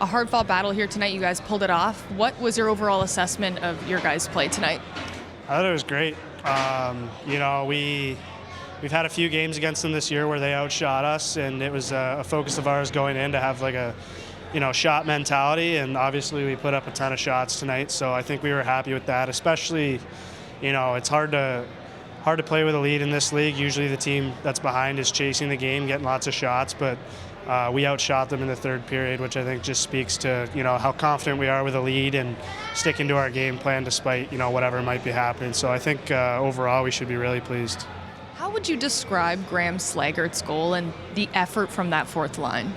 A hard-fought battle here tonight. You guys pulled it off. What was your overall assessment of your guys' play tonight? I thought it was great. We've had a few games against them this year where they outshot us, and it was a focus of ours going in to have like a, shot mentality. And obviously we put up a ton of shots tonight, so I think we were happy with that. Especially, it's hard to play with a lead in this league. Usually the team that's behind is chasing the game, getting lots of shots, but we outshot them in the third period, which I think just speaks to how confident we are with a lead and sticking to our game plan despite whatever might be happening. So I think overall we should be really pleased. How would you describe Graham Slaggert's goal and the effort from that fourth line?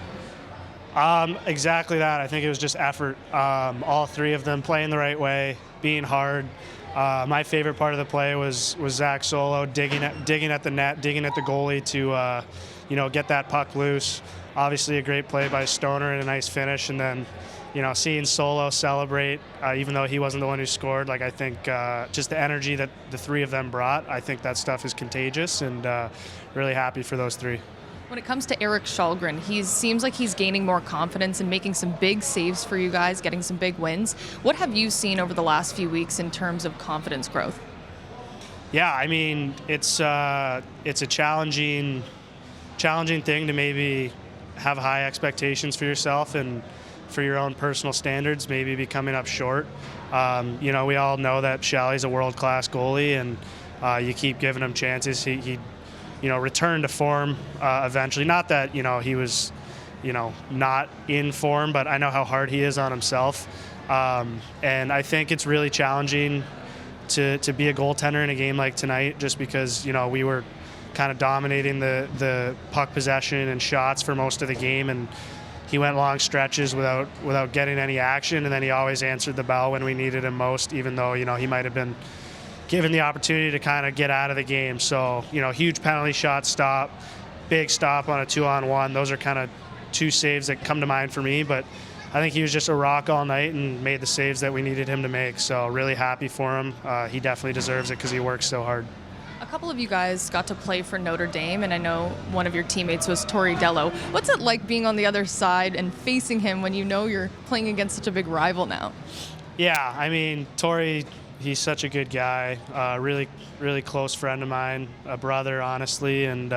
Exactly that. I think it was just effort. All three of them playing the right way, being hard. My favorite part of the play was Zach Solow digging at the net, digging at the goalie to get that puck loose. Obviously a great play by Stoner and a nice finish, and then seeing Solow celebrate, even though he wasn't the one who scored. Like, I think just the energy that the three of them brought, I think that stuff is contagious, and really happy for those three. When it comes to Eric Källgren, he seems like he's gaining more confidence and making some big saves for you guys, getting some big wins. What have you seen over the last few weeks in terms of confidence growth? Yeah, I mean, it's a challenging thing to maybe have high expectations for yourself and for your own personal standards, maybe be coming up short. We all know that Shally's a world-class goalie, and you keep giving him chances. He returned to form eventually. Not that he was not in form, but I know how hard he is on himself, and I think it's really challenging to be a goaltender in a game like tonight, just because we were kind of dominating the puck possession and shots for most of the game, and he went long stretches without getting any action, and then he always answered the bell when we needed him most, even though he might have been given the opportunity to kind of get out of the game. So huge penalty shot stop, big stop on a 2-on-1. Those are kind of two saves that come to mind for me, but I think he was just a rock all night and made the saves that we needed him to make. So really happy for him. He definitely deserves it because he works so hard. A couple of you guys got to play for Notre Dame, and I know one of your teammates was Tori Dello. What's it like being on the other side and facing him when you're playing against such a big rival now? Yeah, I mean, Tori, he's such a good guy, really, really close friend of mine, a brother, honestly, and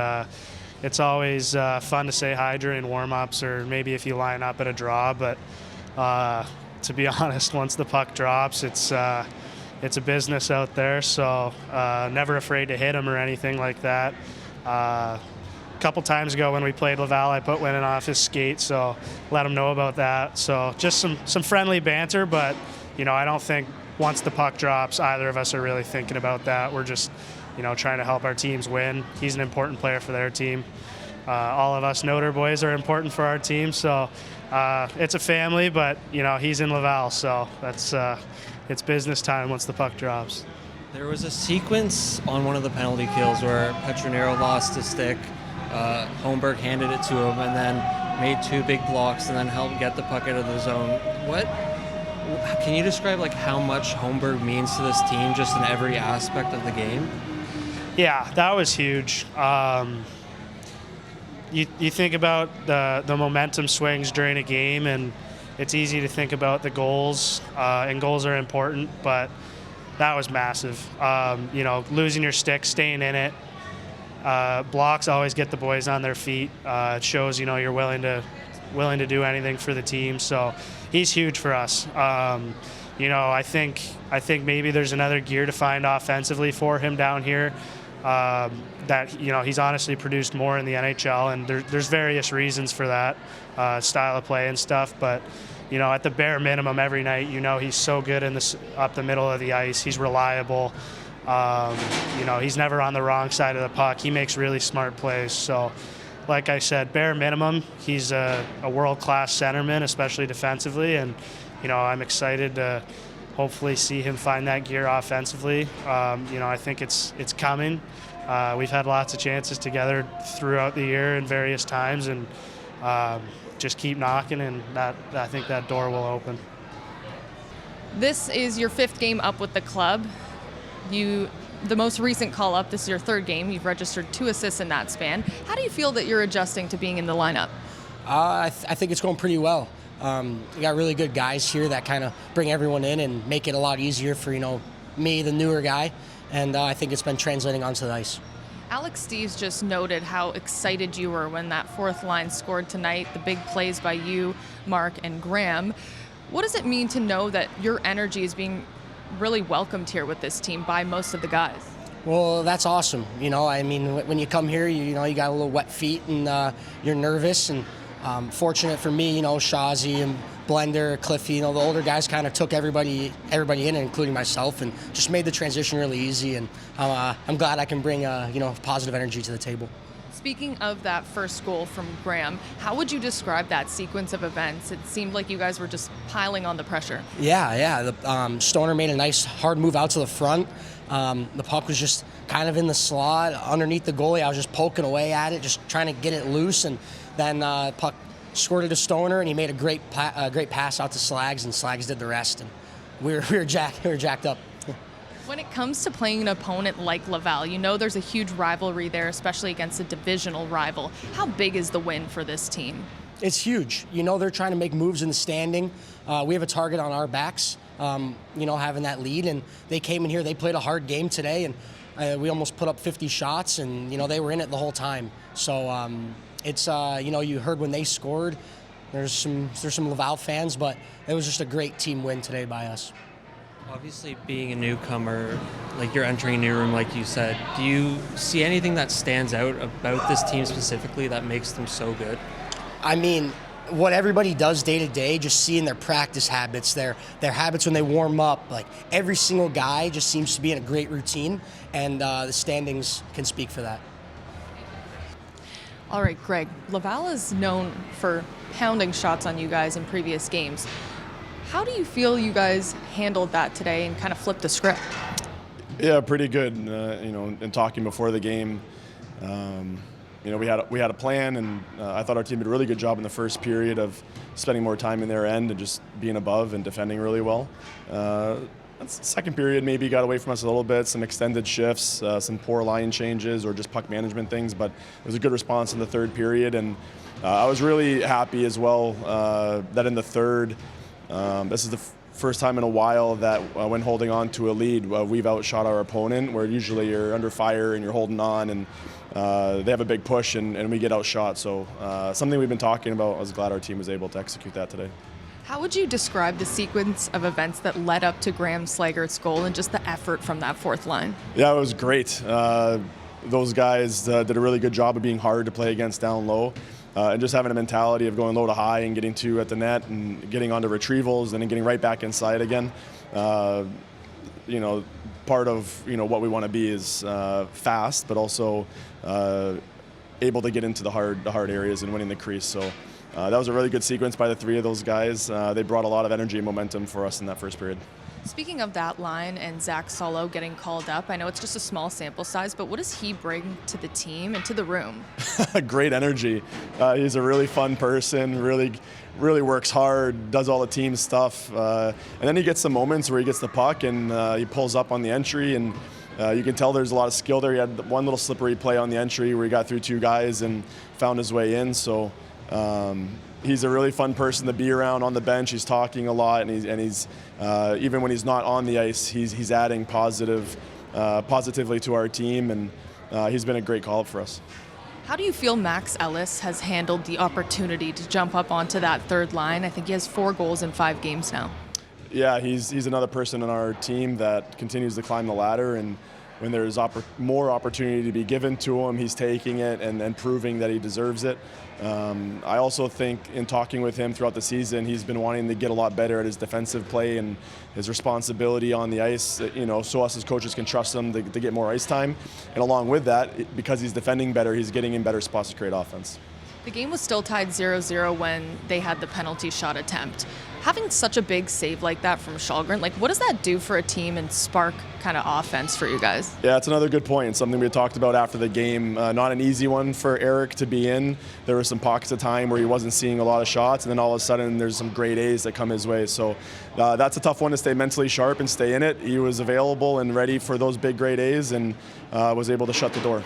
it's always fun to say hi during warm-ups or maybe if you line up at a draw, but to be honest, once the puck drops, it's a business out there, so never afraid to hit him or anything like that. A couple times ago when we played Laval, I put Winnan off his skate, so let him know about that. So just some friendly banter, but I don't think once the puck drops, either of us are really thinking about that. We're just trying to help our teams win. He's an important player for their team. All of us Notre boys are important for our team, so it's a family, but he's in Laval, so that's it's business time once the puck drops. There was a sequence on one of the penalty kills where Petronero lost his stick, Holmberg handed it to him, and then made two big blocks and then helped get the puck out of the zone. Can you describe how much Holmberg means to this team just in every aspect of the game? Yeah, that was huge. You think about the momentum swings during a game, and it's easy to think about the goals, and goals are important, but that was massive. Losing your stick, staying in it. Blocks always get the boys on their feet. It shows you're willing to do anything for the team. So he's huge for us. I think maybe there's another gear to find offensively for him down here. That he's honestly produced more in the NHL, and there's various reasons for that, style of play and stuff. But at the bare minimum, every night, he's so good up the middle of the ice. He's reliable. He's never on the wrong side of the puck. He makes really smart plays. So, like I said, bare minimum, he's a world-class centerman, especially defensively, and I'm excited to hopefully see him find that gear offensively. I think it's coming. We've had lots of chances together throughout the year in various times, and just keep knocking, and I think that door will open. This is your fifth game up with the club. The most recent call-up, this is your third game. You've registered 2 assists in that span. How do you feel that you're adjusting to being in the lineup? I think it's going pretty well. We got really good guys here that kind of bring everyone in and make it a lot easier for, me, the newer guy. And I think it's been translating onto the ice. Alex Steeves just noted how excited you were when that fourth line scored tonight, the big plays by you, Mark, and Graham. What does it mean to know that your energy is being really welcomed here with this team by most of the guys? Well, that's awesome. When you come here, you got a little wet feet and you're nervous. And fortunate for me, Shazi and Blender, Cliffy, the older guys kind of took everybody in, including myself, and just made the transition really easy. And I'm glad I can bring positive energy to the table. Speaking of that first goal from Graham, how would you describe that sequence of events? It seemed like you guys were just piling on the pressure. Yeah. Stoner made a nice hard move out to the front. The puck was just kind of in the slot underneath the goalie. I was just poking away at it, just trying to get it loose, and then puck squirted to Stoner, and he made a great pass out to Slags, and Slags did the rest. And we were jacked up. When it comes to playing an opponent like Laval, there's a huge rivalry there, especially against a divisional rival. How big is the win for this team? It's huge. They're trying to make moves in the standing. We have a target on our backs, having that lead. And they came in here, they played a hard game today, and we almost put up 50 shots, and, they were in it the whole time. So it's, you heard when they scored, there's some Laval fans, but it was just a great team win today by us. Obviously, being a newcomer, like you're entering a new room, like you said, do you see anything that stands out about this team specifically that makes them so good? What everybody does day to day, just seeing their practice habits, their habits when they warm up, like every single guy just seems to be in a great routine, and the standings can speak for that. All right, Greg, Laval is known for pounding shots on you guys in previous games. How do you feel you guys handled that today and kind of flipped the script? Yeah, pretty good. In talking before the game, we had a plan, and I thought our team did a really good job in the first period of spending more time in their end and just being above and defending really well. Second period maybe got away from us a little bit, some extended shifts, some poor line changes, or just puck management things, but it was a good response in the third period, and I was really happy as well that in the third, this is the first time in a while that when holding on to a lead, we've outshot our opponent, where usually you're under fire and you're holding on, and they have a big push and we get outshot. So something we've been talking about. I was glad our team was able to execute that today. How would you describe the sequence of events that led up to Graham Slagert's goal and just the effort from that fourth line? Yeah, it was great. Those guys did a really good job of being hard to play against down low. And just having a mentality of going low to high and getting two at the net and getting onto retrievals and then getting right back inside again. Part of what we want to be is fast, but also able to get into the hard areas and winning the crease. So that was a really good sequence by the three of those guys. They brought a lot of energy and momentum for us in that first period. Speaking of that line and Zach Solow getting called up, I know it's just a small sample size, but what does he bring to the team and to the room? Great energy. He's a really fun person, really works hard, does all the team stuff. And then he gets some moments where he gets the puck and he pulls up on the entry, and you can tell there's a lot of skill there. He had one little slippery play on the entry where he got through two guys and found his way in. So he's a really fun person to be around on the bench. He's talking a lot, and he's even when he's not on the ice, he's adding positively to our team, and he's been a great call-up for us. How do you feel Max Ellis has handled the opportunity to jump up onto that third line? I think he has 4 goals in 5 games now. Yeah, he's another person on our team that continues to climb the ladder, and when there's more opportunity to be given to him, he's taking it and proving that he deserves it. I also think in talking with him throughout the season, he's been wanting to get a lot better at his defensive play and his responsibility on the ice, so us as coaches can trust him to get more ice time. And along with that, because he's defending better, he's getting in better spots to create offense. The game was still tied 0-0 when they had the penalty shot attempt. Having such a big save like that from Shalgren, what does that do for a team and spark kind of offense for you guys? Yeah, it's another good point. Something we talked about after the game. Not an easy one for Eric to be in. There were some pockets of time where he wasn't seeing a lot of shots, and then all of a sudden there's some great A's that come his way. So that's a tough one to stay mentally sharp and stay in it. He was available and ready for those big great A's and was able to shut the door.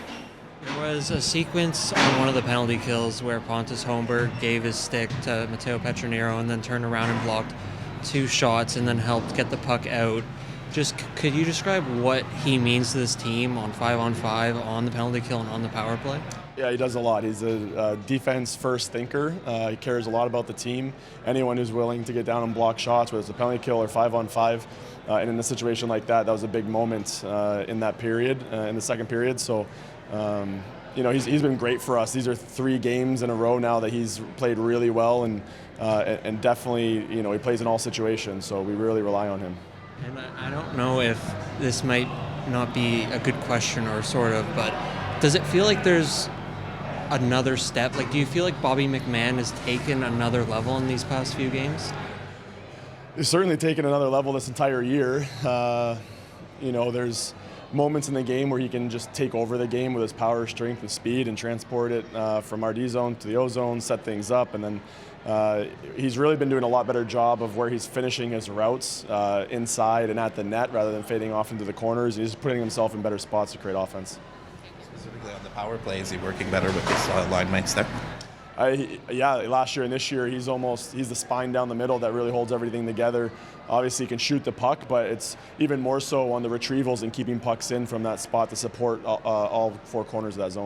There was a sequence on one of the penalty kills where Pontus Holmberg gave his stick to Matteo Petronero and then turned around and blocked 2 shots and then helped get the puck out. Just could you describe what he means to this team on 5-on-5, on the penalty kill, and on the power play? Yeah, he does a lot. He's a defense-first thinker. He cares a lot about the team. Anyone who's willing to get down and block shots, whether it's a penalty kill or 5-on-5, and in a situation like that, that was a big moment in that period, in the second period. So, he's been great for us. These are 3 games in a row now that he's played really well, and definitely, he plays in all situations. So we really rely on him. And I don't know if this might not be a good question or sort of, but does it feel like there's another step? Like, do you feel like Bobby McMahon has taken another level in these past few games? He's certainly taken another level this entire year. There's moments in the game where he can just take over the game with his power, strength, and speed and transport it from our D zone to the O zone, set things up, and then he's really been doing a lot better job of where he's finishing his routes inside and at the net rather than fading off into the corners. He's putting himself in better spots to create offense. Specifically on the power play, is he working better with his line mates there? Last year and this year, he's the spine down the middle that really holds everything together. Obviously, he can shoot the puck, but it's even more so on the retrievals and keeping pucks in from that spot to support all 4 corners of that zone.